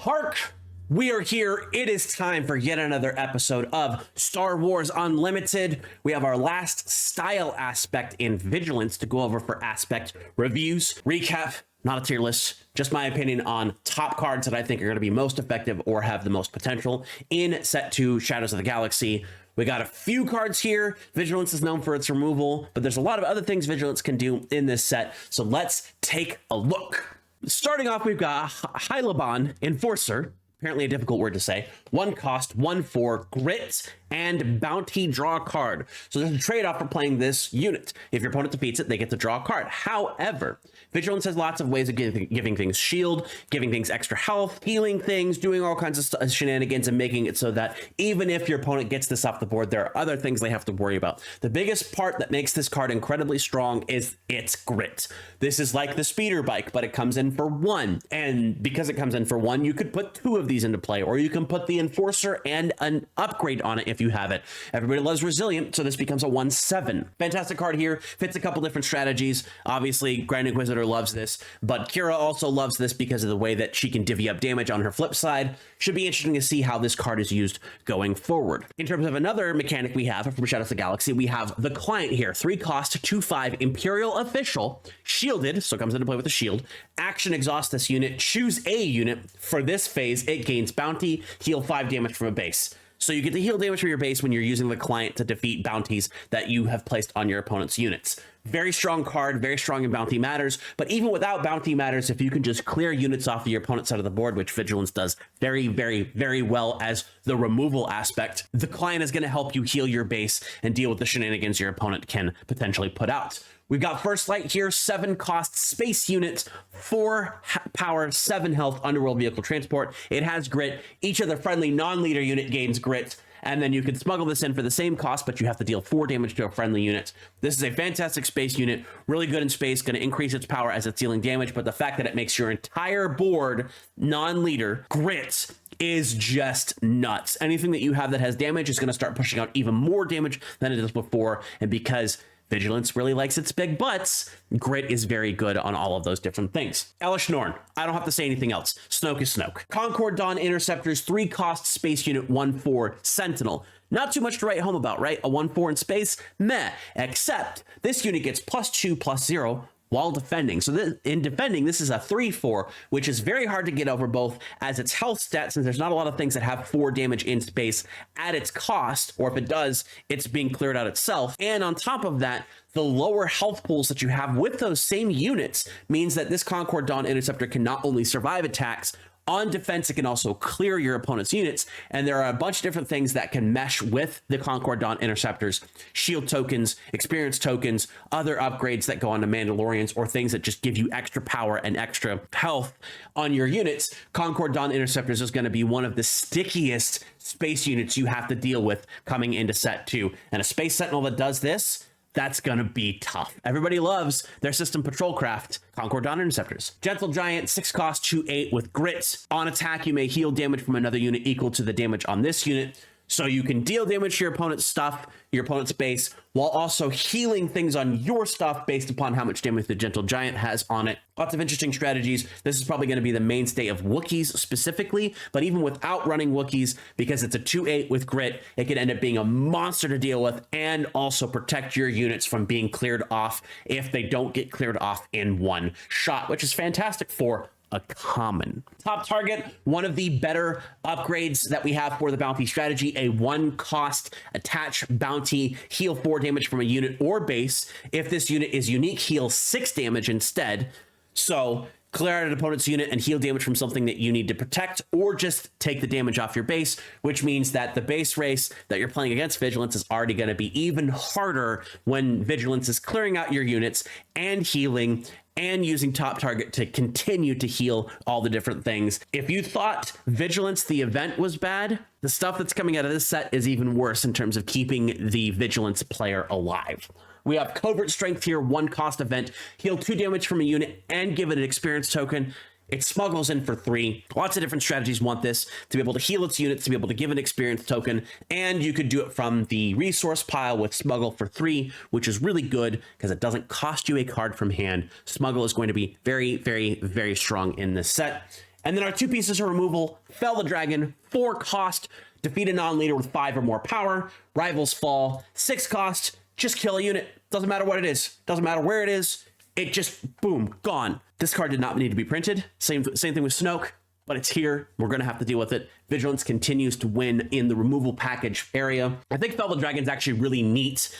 HARK, we are here. It is time for yet another episode of Star Wars Unlimited. We have our last style aspect in Vigilance to go over for aspect reviews, recap, not a tier list, just my opinion on top cards that I think are going to be most effective or have the most potential in Set 2 Shadows of the Galaxy. We got a few cards here. Vigilance is known for its removal, but there's a lot of other things Vigilance can do in this set. So let's take a look. Starting off, we've got Hylaban Enforcer. Apparently a difficult word to say. 1 cost, 1/4, grit, and bounty, draw a card. So there's a trade-off for playing this unit. If your opponent defeats it, they get to draw a card. However, Vigilance has lots of ways of giving things shield, giving things extra health, healing things, doing all kinds of shenanigans, and making it so that even if your opponent gets this off the board, there are other things they have to worry about. The biggest part that makes this card incredibly strong is its grit. This is like the speeder bike, but it comes in for 1. And because it comes in for 1, you could put 2 of these into play, or you can put the Enforcer and an upgrade on it if you have it. Everybody loves Resilient, so this becomes a 1/7. Fantastic card here, fits a couple different strategies. Obviously, Grand Inquisitor loves this, but Kira also loves this because of the way that she can divvy up damage on her flip side. Should be interesting to see how this card is used going forward. In terms of another mechanic we have from Shadows of the Galaxy, we have the Client here. 3 cost, 2/5, Imperial Official, shielded, so it comes into play with a shield. Action exhaust this unit, choose a unit. For this phase, it gains bounty, heal 5 damage from a base. So you get to heal damage from your base when you're using the Client to defeat bounties that you have placed on your opponent's units. Very strong card, very strong in Bounty Matters, but even without Bounty Matters, if you can just clear units off of your opponent's side of the board, which Vigilance does very, very, very well as the removal aspect, the Client is going to help you heal your base and deal with the shenanigans your opponent can potentially put out. We've got First Light here, 7 cost space unit, 4 power, 7 health, underworld vehicle transport. It has grit. Each of the friendly non-leader unit gains grit. And then you can smuggle this in for the same cost, but you have to deal 4 damage to a friendly unit. This is a fantastic space unit, really good in space, going to increase its power as it's dealing damage, but the fact that it makes your entire board non-leader grit is just nuts. Anything that you have that has damage is going to start pushing out even more damage than it does before, and because Vigilance really likes its big butts, grit is very good on all of those different things. Elish Norn, I don't have to say anything else. Snoke is Snoke. Concord Dawn Interceptors, 3 cost space unit, 1/4 Sentinel. Not too much to write home about, right? A 1/4 in space? Meh. Except this unit gets +2/+0 while defending. So in defending, this is a 3/4, which is very hard to get over both as its health stat, since there's not a lot of things that have 4 damage in space at its cost, or if it does, it's being cleared out itself. And on top of that, the lower health pools that you have with those same units means that this Concord Dawn Interceptor can not only survive attacks, on defense, it can also clear your opponent's units, and there are a bunch of different things that can mesh with the Concord Dawn Interceptors. Shield tokens, experience tokens, other upgrades that go on to Mandalorians, or things that just give you extra power and extra health on your units. Concord Dawn Interceptors is going to be one of the stickiest space units you have to deal with coming into Set 2. And a Space Sentinel that does this, that's gonna be tough. Everybody loves their system patrol craft, Concord Dawn Interceptors. Gentle Giant, 6 cost, 2/8 with grit. On attack, you may heal damage from another unit equal to the damage on this unit. So you can deal damage to your opponent's stuff, your opponent's base, while also healing things on your stuff based upon how much damage the Gentle Giant has on it. Lots of interesting strategies. This is probably going to be the mainstay of Wookiees specifically, but even without running Wookiees, because it's a 2/8 with grit, it can end up being a monster to deal with and also protect your units from being cleared off if they don't get cleared off in one shot, which is fantastic for a common. Top target, one of the better upgrades that we have for the bounty strategy, a 1 cost attach bounty, heal 4 damage from a unit or base. If this unit is unique, heal 6 damage instead. So clear out an opponent's unit and heal damage from something that you need to protect, or just take the damage off your base, which means that the base race that you're playing against Vigilance is already going to be even harder when Vigilance is clearing out your units and healing and using top target to continue to heal all the different things. If you thought Vigilance, the event, was bad, the stuff that's coming out of this set is even worse in terms of keeping the Vigilance player alive. We have Covert Strength here, 1 cost event, heal 2 damage from a unit and give it an experience token. It smuggles in for 3. Lots of different strategies want this, to be able to heal its units, to be able to give an experience token, and you could do it from the resource pile with Smuggle for 3, which is really good because it doesn't cost you a card from hand. Smuggle is going to be very, very, very strong in this set. And then our 2 pieces of removal, Fell the Dragon, 4 cost, defeat a non-leader with 5 or more power. Rivals Fall, 6 cost, just kill a unit. Doesn't matter what it is, doesn't matter where it is, it just, boom, gone. This card did not need to be printed. Same thing with Snoke, but it's here. We're gonna have to deal with it. Vigilance continues to win in the removal package area. I think Fell the Dragon is actually really neat.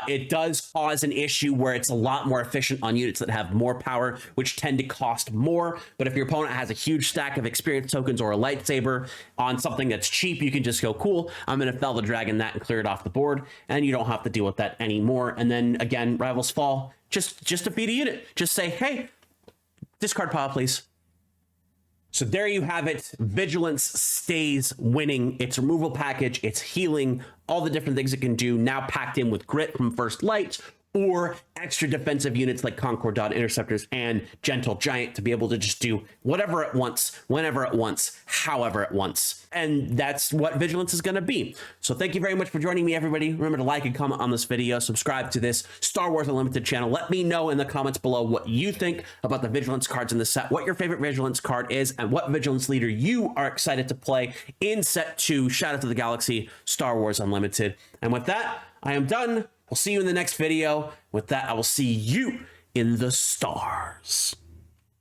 It does cause an issue where it's a lot more efficient on units that have more power, which tend to cost more. But if your opponent has a huge stack of experience tokens or a lightsaber on something that's cheap, you can just go, cool, I'm going to Fell the Dragon that and clear it off the board, and you don't have to deal with that anymore. And then again, Rivals Fall, just defeat a unit. Just say, hey, discard pile, please. So there you have it. Vigilance stays winning. Its removal package, its healing, all the different things it can do, now packed in with Grit from First Light, or extra defensive units like Concord Dot Interceptors and Gentle Giant to be able to just do whatever it wants, whenever it wants, however it wants. And that's what Vigilance is going to be. So thank you very much for joining me, everybody. Remember to like and comment on this video, subscribe to this Star Wars Unlimited channel. Let me know in the comments below what you think about the Vigilance cards in the set, what your favorite Vigilance card is, and what Vigilance leader you are excited to play in set 2, Shadow to the Galaxy, Star Wars Unlimited. And with that, I am done. We'll see you in the next video. With that, I will see you in the stars.